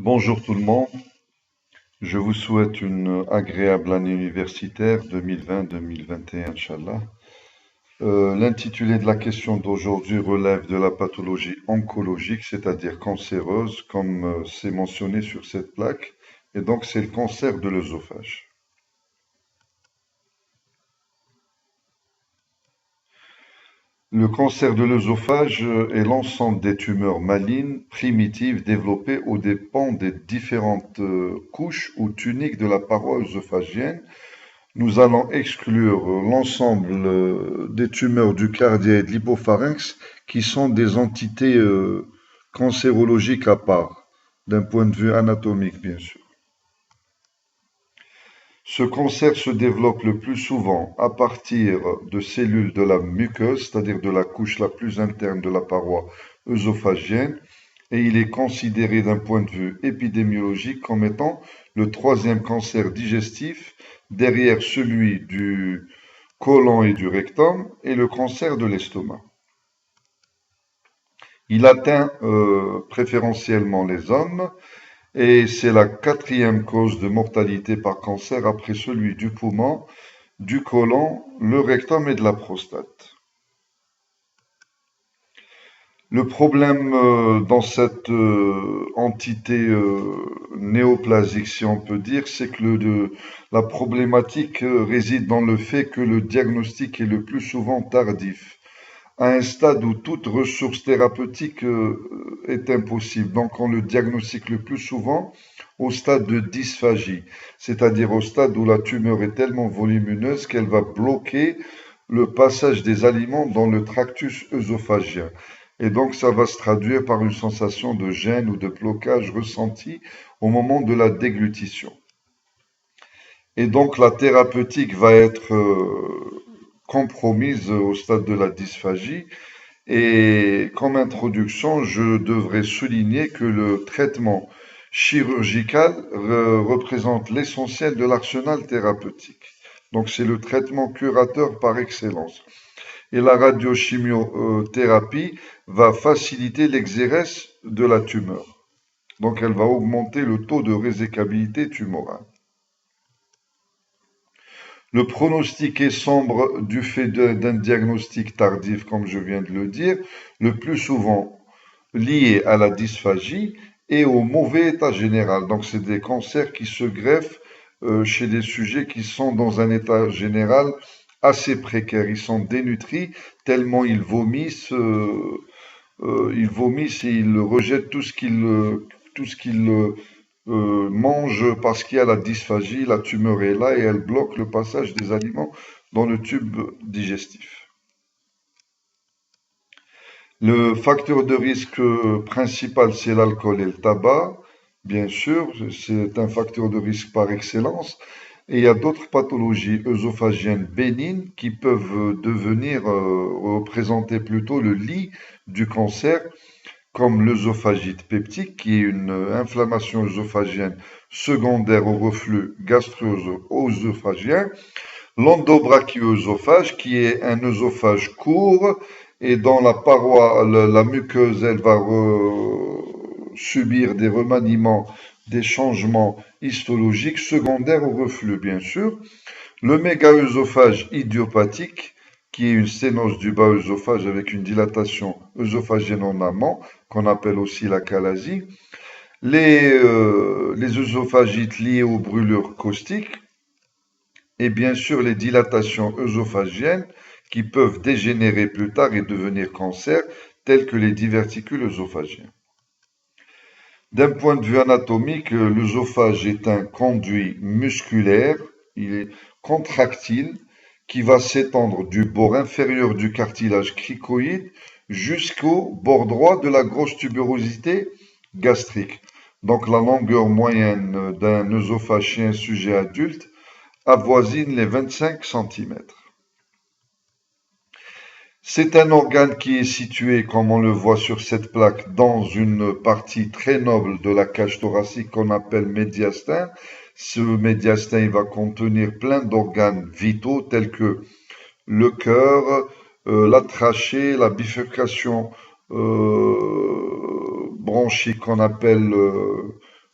Bonjour tout le monde, je vous souhaite une agréable année universitaire 2020-2021, Inch'Allah. L'intitulé de la question d'aujourd'hui relève de la pathologie oncologique, c'est-à-dire cancéreuse, comme c'est mentionné sur cette plaque, et donc c'est le cancer de l'œsophage. Le cancer de l'œsophage est l'ensemble des tumeurs malignes primitives développées aux dépens des différentes couches ou tuniques de la paroi œsophagienne. Nous allons exclure l'ensemble des tumeurs du cardia et de l'hypopharynx qui sont des entités cancérologiques à part, d'un point de vue anatomique bien sûr. Ce cancer se développe le plus souvent à partir de cellules de la muqueuse, c'est-à-dire de la couche la plus interne de la paroi œsophagienne, et il est considéré d'un point de vue épidémiologique comme étant le troisième cancer digestif derrière celui du côlon et du rectum et le cancer de l'estomac. Il atteint préférentiellement les hommes et c'est la quatrième cause de mortalité par cancer après celui du poumon, du côlon, le rectum et de la prostate. Le problème dans cette entité néoplasique, si on peut dire, c'est que la problématique réside dans le fait que le diagnostic est le plus souvent tardif, à un stade où toute ressource thérapeutique est impossible. Donc on le diagnostique le plus souvent au stade de dysphagie, c'est-à-dire au stade où la tumeur est tellement volumineuse qu'elle va bloquer le passage des aliments dans le tractus œsophagien. Et donc, ça va se traduire par une sensation de gêne ou de blocage ressenti au moment de la déglutition. Et donc, la thérapeutique va être compromise au stade de la dysphagie. Et comme introduction, je devrais souligner que le traitement chirurgical représente l'essentiel de l'arsenal thérapeutique. Donc, c'est le traitement curateur par excellence. Et la radiochimiothérapie va faciliter l'exérèse de la tumeur. Donc elle va augmenter le taux de résécabilité tumorale. Le pronostic est sombre du fait d'un diagnostic tardif, comme je viens de le dire, le plus souvent lié à la dysphagie et au mauvais état général. Donc c'est des cancers qui se greffent chez des sujets qui sont dans un état général assez précaire. Ils sont dénutris tellement ils vomissent et ils rejettent tout ce qu'ils mangent parce qu'il y a la dysphagie, la tumeur est là et elle bloque le passage des aliments dans le tube digestif. Le facteur de risque principal, c'est l'alcool et le tabac. Bien sûr, c'est un facteur de risque par excellence. Et il y a d'autres pathologies œsophagiennes bénignes qui peuvent devenir représenter plutôt le lit du cancer, comme l'œsophagite peptique, qui est une inflammation œsophagienne secondaire au reflux gastro-œsophagien, l'endobrachioœsophage, qui est un œsophage court et dans la paroi, la muqueuse, elle va subir des remaniements, des changements histologiques secondaires au reflux, bien sûr. Le mégaœsophage idiopathique, qui est une sténose du bas œsophage avec une dilatation œsophagienne en amont, qu'on appelle aussi la chalasie. Les œsophagites liées aux brûlures caustiques, et bien sûr les dilatations œsophagiennes qui peuvent dégénérer plus tard et devenir cancer, tels que les diverticules œsophagiens. D'un point de vue anatomique, l'œsophage est un conduit musculaire, il est contractile, qui va s'étendre du bord inférieur du cartilage cricoïde jusqu'au bord droit de la grosse tubérosité gastrique. Donc la longueur moyenne d'un œsophage chez un sujet adulte avoisine les 25 cm. C'est un organe qui est situé, comme on le voit sur cette plaque, dans une partie très noble de la cage thoracique qu'on appelle médiastin. Ce médiastin il va contenir plein d'organes vitaux tels que le cœur, la trachée, la bifurcation bronchique qu'on appelle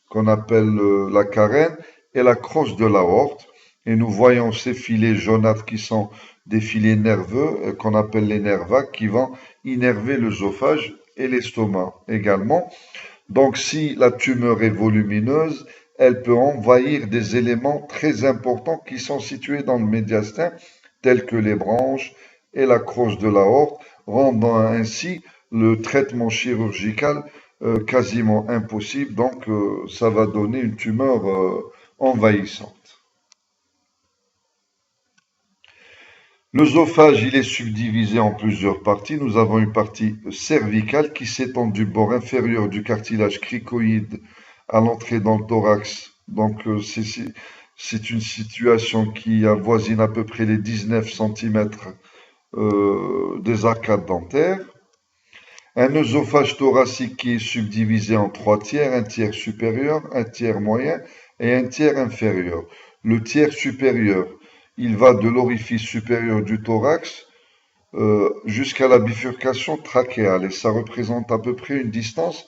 qu'on appelle la carène et la crosse de l'aorte. Et nous voyons ces filets jaunâtres qui sont des filets nerveux qu'on appelle les nerfs vagues qui vont innerver l'œsophage et l'estomac également. Donc si la tumeur est volumineuse, elle peut envahir des éléments très importants qui sont situés dans le médiastin, tels que les branches et la crosse de l'aorte, rendant ainsi le traitement chirurgical quasiment impossible. Donc ça va donner une tumeur envahissante. L'œsophage, il est subdivisé en plusieurs parties. Nous avons une partie cervicale qui s'étend du bord inférieur du cartilage cricoïde à l'entrée dans le thorax. Donc, c'est une situation qui avoisine à peu près les 19 cm des arcades dentaires. Un œsophage thoracique qui est subdivisé en 3 tiers, un tiers supérieur, un tiers moyen et un tiers inférieur. Le tiers supérieur, il va de l'orifice supérieur du thorax jusqu'à la bifurcation trachéale et ça représente à peu près une distance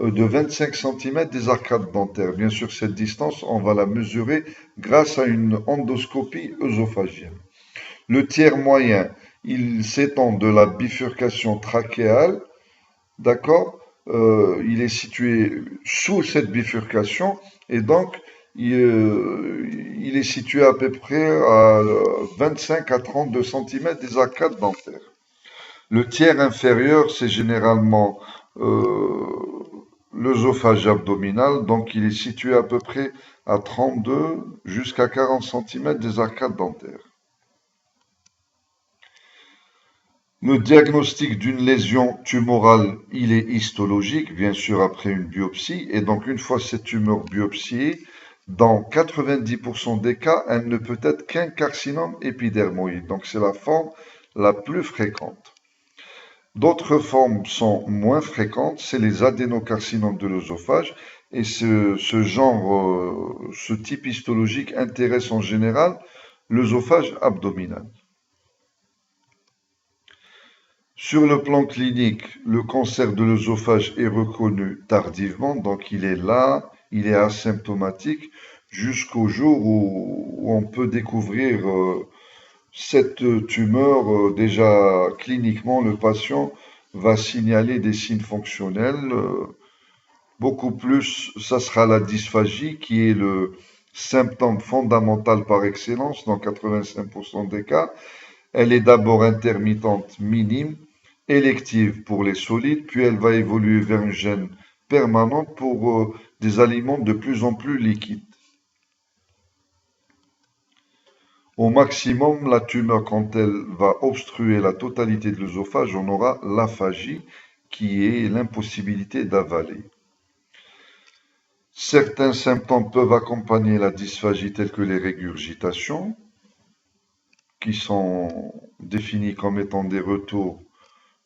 de 25 cm des arcades dentaires. Bien sûr, cette distance, on va la mesurer grâce à une endoscopie œsophagienne. Le tiers moyen, il s'étend de la bifurcation trachéale, d'accord? Il est situé sous cette bifurcation et donc il est situé à peu près à 25 à 32 cm des arcades dentaires. Le tiers inférieur, c'est généralement l'œsophage abdominal, donc il est situé à peu près à 32 jusqu'à 40 cm des arcades dentaires. Le diagnostic d'une lésion tumorale, il est histologique, bien sûr après une biopsie, et donc une fois cette tumeur biopsiée, dans 90% des cas, elle ne peut être qu'un carcinome épidermoïde, donc c'est la forme la plus fréquente. D'autres formes sont moins fréquentes, c'est les adénocarcinomes de l'œsophage, et ce type histologique intéresse en général l'œsophage abdominal. Sur le plan clinique, le cancer de l'œsophage est reconnu tardivement, donc il est là, il est asymptomatique, jusqu'au jour où on peut découvrir cette tumeur. Déjà cliniquement, le patient va signaler des signes fonctionnels. Beaucoup plus, ça sera la dysphagie qui est le symptôme fondamental par excellence dans 85% des cas. Elle est d'abord intermittente minime, élective pour les solides, puis elle va évoluer vers une gêne permanente pour des aliments de plus en plus liquides. Au maximum, la tumeur, quand elle va obstruer la totalité de l'œsophage, on aura l'aphagie, qui est l'impossibilité d'avaler. Certains symptômes peuvent accompagner la dysphagie tels que les régurgitations, qui sont définis comme étant des retours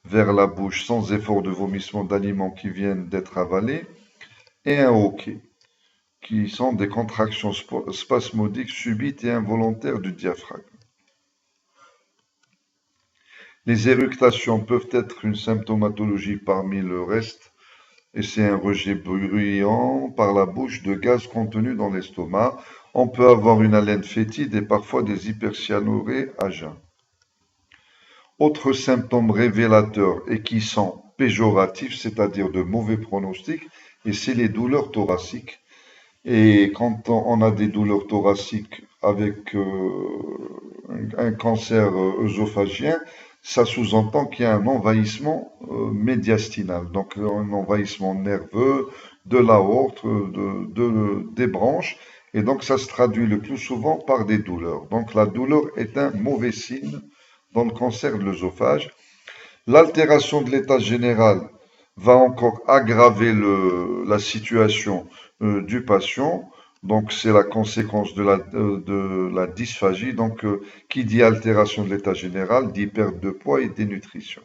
vers la bouche sans effort de vomissement d'aliments qui viennent d'être avalés, et un hoquet, qui sont des contractions spasmodiques subites et involontaires du diaphragme. Les éructations peuvent être une symptomatologie parmi le reste, et c'est un rejet bruyant par la bouche de gaz contenu dans l'estomac. On peut avoir une haleine fétide et parfois des hypercyanurées à jeun. Autres symptômes révélateurs et qui sont péjoratifs, c'est-à-dire de mauvais pronostics, et c'est les douleurs thoraciques. Et quand on a des douleurs thoraciques avec un cancer œsophagien, ça sous-entend qu'il y a un envahissement médiastinal, donc un envahissement nerveux de l'aorte, des branches, et donc ça se traduit le plus souvent par des douleurs. Donc la douleur est un mauvais signe dans le cancer de l'œsophage. L'altération de l'état général va encore aggraver la situation du patient. Donc, c'est la conséquence de la dysphagie. Donc, qui dit altération de l'état général dit perte de poids et dénutrition.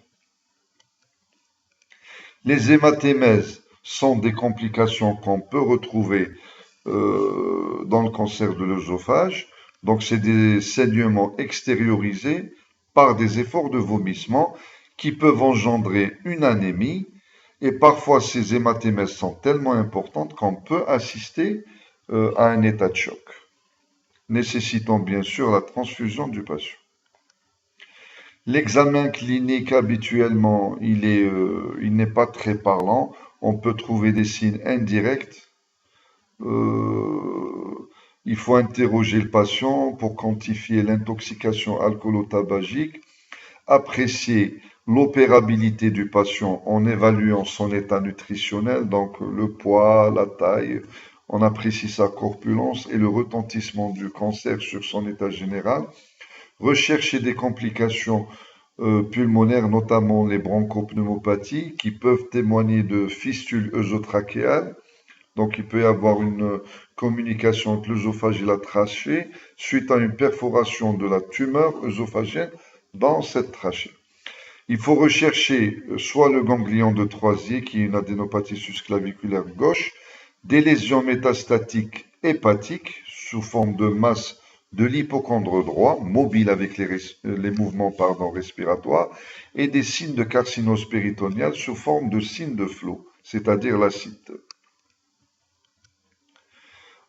Les hématémèses sont des complications qu'on peut retrouver dans le cancer de l'œsophage. Donc, c'est des saignements extériorisés par des efforts de vomissement qui peuvent engendrer une anémie Et parfois, ces hématémèses sont tellement importantes qu'on peut assister à un état de choc, nécessitant bien sûr la transfusion du patient. L'examen clinique habituellement, il n'est pas très parlant. On peut trouver des signes indirects. Euh, il faut interroger le patient pour quantifier l'intoxication alcoolo-tabagique, apprécier l'opérabilité du patient en évaluant son état nutritionnel, donc le poids, la taille, on apprécie sa corpulence et le retentissement du cancer sur son état général. Rechercher des complications pulmonaires, notamment les bronchopneumopathies, qui peuvent témoigner de fistules œsotrachéales. Donc, il peut y avoir une communication entre l'œsophage et la trachée suite à une perforation de la tumeur œsophagienne dans cette trachée. Il faut rechercher soit le ganglion de Troisier, qui est une adénopathie susclaviculaire gauche, des lésions métastatiques hépatiques sous forme de masse de l'hypocondre droit, mobile avec les mouvements respiratoires, et des signes de carcinose péritoniale sous forme de signes de flot, c'est-à-dire l'acide.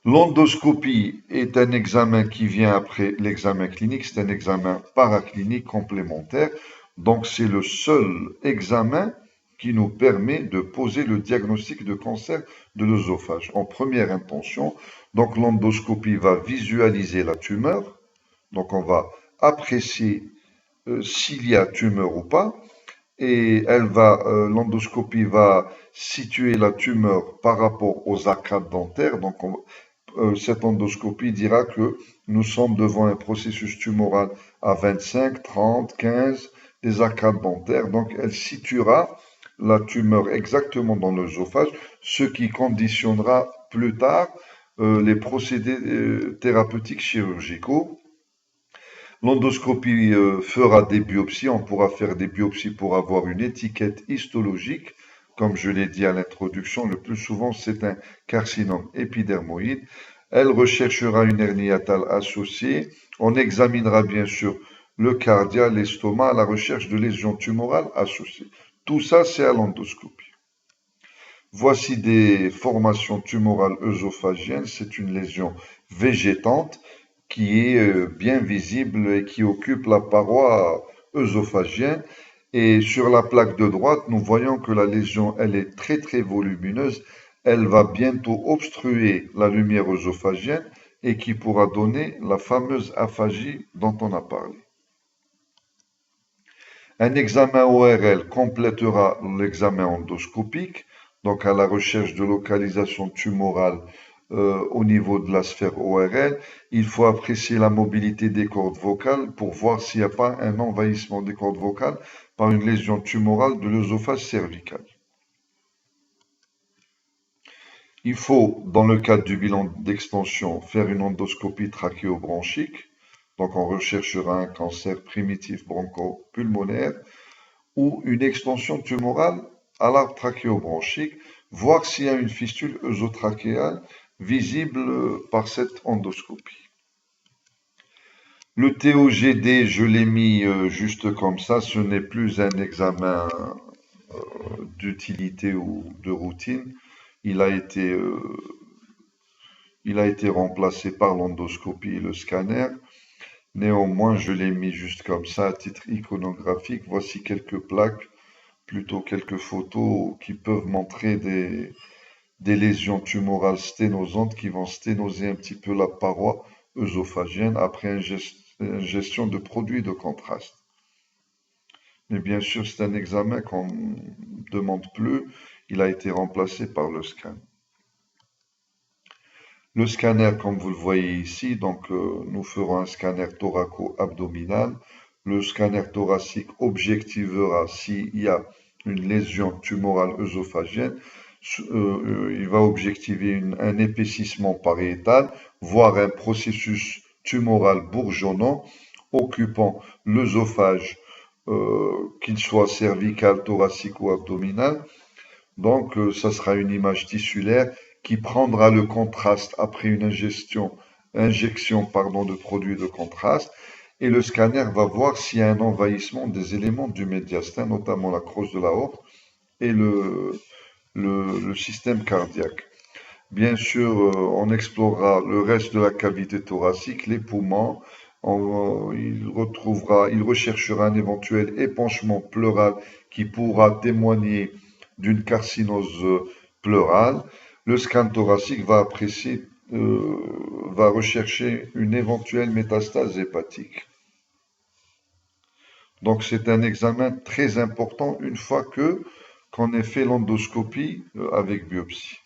L'endoscopie est un examen qui vient après l'examen clinique, c'est un examen paraclinique complémentaire. Donc c'est le seul examen qui nous permet de poser le diagnostic de cancer de l'œsophage en première intention. Donc l'endoscopie va visualiser la tumeur, donc on va apprécier s'il y a tumeur ou pas, et l'endoscopie va situer la tumeur par rapport aux arcades dentaires. Donc cette endoscopie dira que nous sommes devant un processus tumoral à 25, 30, 15 des arcades dentaires. Donc, elle situera la tumeur exactement dans l'œsophage, ce qui conditionnera plus tard les procédés thérapeutiques chirurgicaux. L'endoscopie fera des biopsies. On pourra faire des biopsies pour avoir une étiquette histologique. Comme je l'ai dit à l'introduction, le plus souvent, c'est un carcinome épidermoïde. Elle recherchera une hernie hiatale associée. On examinera bien sûr le cardia, l'estomac, à la recherche de lésions tumorales associées. Tout ça, c'est à l'endoscopie. Voici des formations tumorales œsophagiennes. C'est une lésion végétante qui est bien visible et qui occupe la paroi œsophagienne. Et sur la plaque de droite, nous voyons que la lésion, elle est très très volumineuse. Elle va bientôt obstruer la lumière œsophagienne et qui pourra donner la fameuse aphasie dont on a parlé. Un examen ORL complétera l'examen endoscopique, donc à la recherche de localisation tumorale au niveau de la sphère ORL. Il faut apprécier la mobilité des cordes vocales pour voir s'il n'y a pas un envahissement des cordes vocales par une lésion tumorale de l'œsophage cervical. Il faut, dans le cadre du bilan d'extension, faire une endoscopie trachéobronchique. Donc, on recherchera un cancer primitif bronchopulmonaire ou une extension tumorale à l'arbre trachéobronchique, voir s'il y a une fistule œsotrachéale visible par cette endoscopie. Le TOGD, je l'ai mis juste comme ça, ce n'est plus un examen d'utilité ou de routine. Il a été remplacé par l'endoscopie et le scanner. Néanmoins, je l'ai mis juste comme ça à titre iconographique. Voici quelques plaques, plutôt quelques photos qui peuvent montrer des lésions tumorales sténosantes qui vont sténoser un petit peu la paroi œsophagienne après ingestion de produits de contraste. Mais bien sûr, c'est un examen qu'on ne demande plus. Il a été remplacé par le scan. Le scanner, comme vous le voyez ici, donc nous ferons un scanner thoraco-abdominal. Le scanner thoracique objectivera s'il y a une lésion tumorale œsophagienne. Il va objectiver un épaississement pariétal, voire un processus tumoral bourgeonnant occupant l'œsophage, qu'il soit cervical, thoracique ou abdominal. Donc, ça sera une image tissulaire qui prendra le contraste après une injection de produits de contraste. Et le scanner va voir s'il y a un envahissement des éléments du médiastin, notamment la crosse de l'aorte et le système cardiaque. Bien sûr, on explorera le reste de la cavité thoracique, les poumons. Il recherchera un éventuel épanchement pleural qui pourra témoigner d'une carcinose pleurale. Le scan thoracique va rechercher une éventuelle métastase hépatique. Donc c'est un examen très important une fois qu'on ait fait l'endoscopie avec biopsie.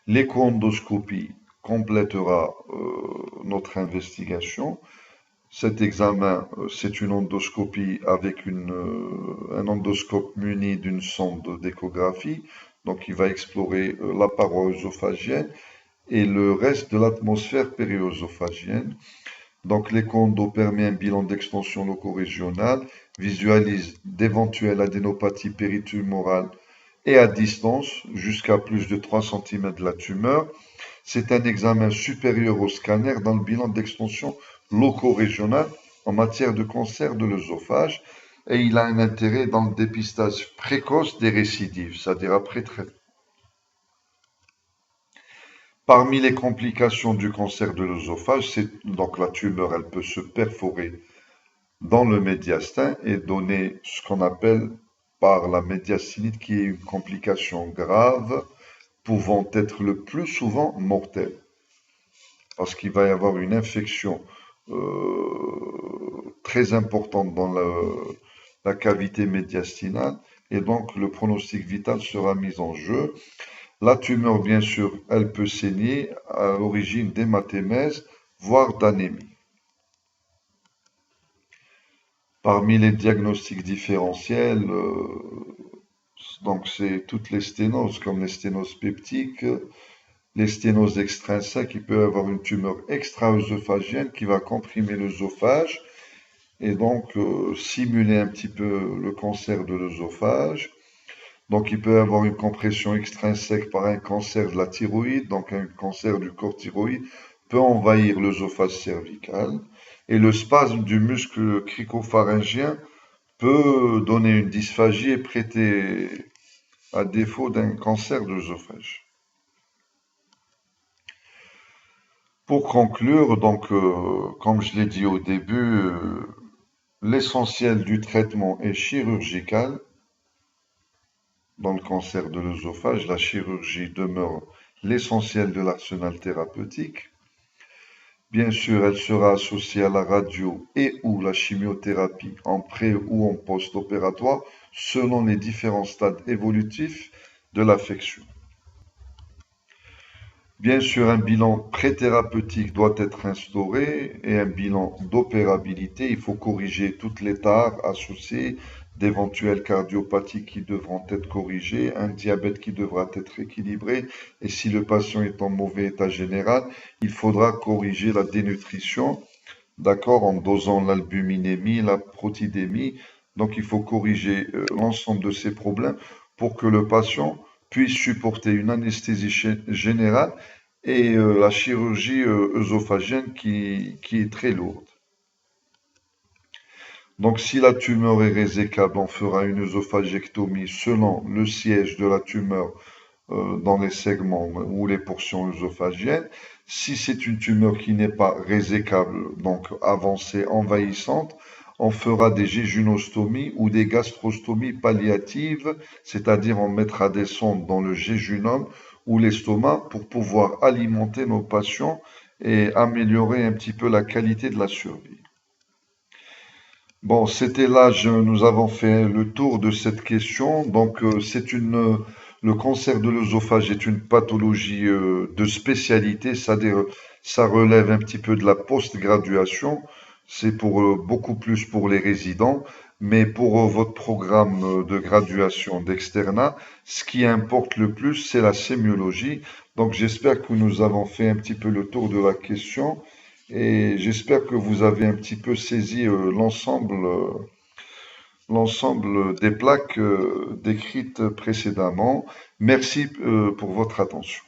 L'écho-endoscopie complétera notre investigation. Cet examen, c'est une endoscopie avec un endoscope muni d'une sonde d'échographie. Donc, il va explorer la paroi œsophagienne et le reste de l'atmosphère périœsophagienne. Donc, l'écho-endo permet un bilan d'extension locorégionale, visualise d'éventuelles adénopathies péritumorales et à distance, jusqu'à plus de 3 cm de la tumeur. C'est un examen supérieur au scanner dans le bilan d'extension loco-régional en matière de cancer de l'œsophage et il a un intérêt dans le dépistage précoce des récidives, c'est-à-dire après traitement. Parmi les complications du cancer de l'œsophage, donc la tumeur, elle peut se perforer dans le médiastin et donner ce qu'on appelle par la médiastinite, qui est une complication grave pouvant être le plus souvent mortelle, parce qu'il va y avoir une infection très importante dans la cavité médiastinale et donc le pronostic vital sera mis en jeu. La tumeur, bien sûr, elle peut saigner à l'origine d'hématémèse, voire d'anémie. Parmi les diagnostics différentiels, donc c'est toutes les sténoses, comme les sténoses peptiques, les sténoses extrinsèques. Il peut y avoir une tumeur extra-œsophagienne qui va comprimer l'œsophage et donc simuler un petit peu le cancer de l'œsophage. Donc il peut y avoir une compression extrinsèque par un cancer de la thyroïde, donc un cancer du corps thyroïde peut envahir l'œsophage cervical. Et le spasme du muscle cricopharyngien peut donner une dysphagie et prêter à défaut d'un cancer de l'œsophage. Pour conclure, donc, comme je l'ai dit au début, l'essentiel du traitement est chirurgical. Dans le cancer de l'œsophage, la chirurgie demeure l'essentiel de l'arsenal thérapeutique. Bien sûr, elle sera associée à la radio et ou la chimiothérapie en pré ou en post-opératoire selon les différents stades évolutifs de l'affection. Bien sûr, un bilan pré-thérapeutique doit être instauré et un bilan d'opérabilité. Il faut corriger toutes les tares associées, d'éventuelles cardiopathies qui devront être corrigées, un diabète qui devra être équilibré. Et si le patient est en mauvais état général, il faudra corriger la dénutrition, d'accord, en dosant l'albuminémie, la protidémie. Donc, il faut corriger l'ensemble de ces problèmes pour que le patient puisse supporter une anesthésie générale et la chirurgie œsophagienne qui est très lourde. Donc si la tumeur est résécable, on fera une œsophagectomie selon le siège de la tumeur dans les segments ou les portions œsophagiennes. Si c'est une tumeur qui n'est pas résécable, donc avancée, envahissante, on fera des jéjunostomies ou des gastrostomies palliatives, c'est-à-dire on mettra des sondes dans le jéjunum ou l'estomac pour pouvoir alimenter nos patients et améliorer un petit peu la qualité de la survie. Bon, nous avons fait le tour de cette question. Donc, le cancer de l'œsophage est une pathologie de spécialité, c'est-à-dire ça relève un petit peu de la post-graduation. C'est beaucoup plus pour les résidents, mais pour votre programme de graduation d'externat, ce qui importe le plus, c'est la sémiologie. Donc, j'espère que nous avons fait un petit peu le tour de la question. Et j'espère que vous avez un petit peu saisi l'ensemble des plaques décrites précédemment. Merci pour votre attention.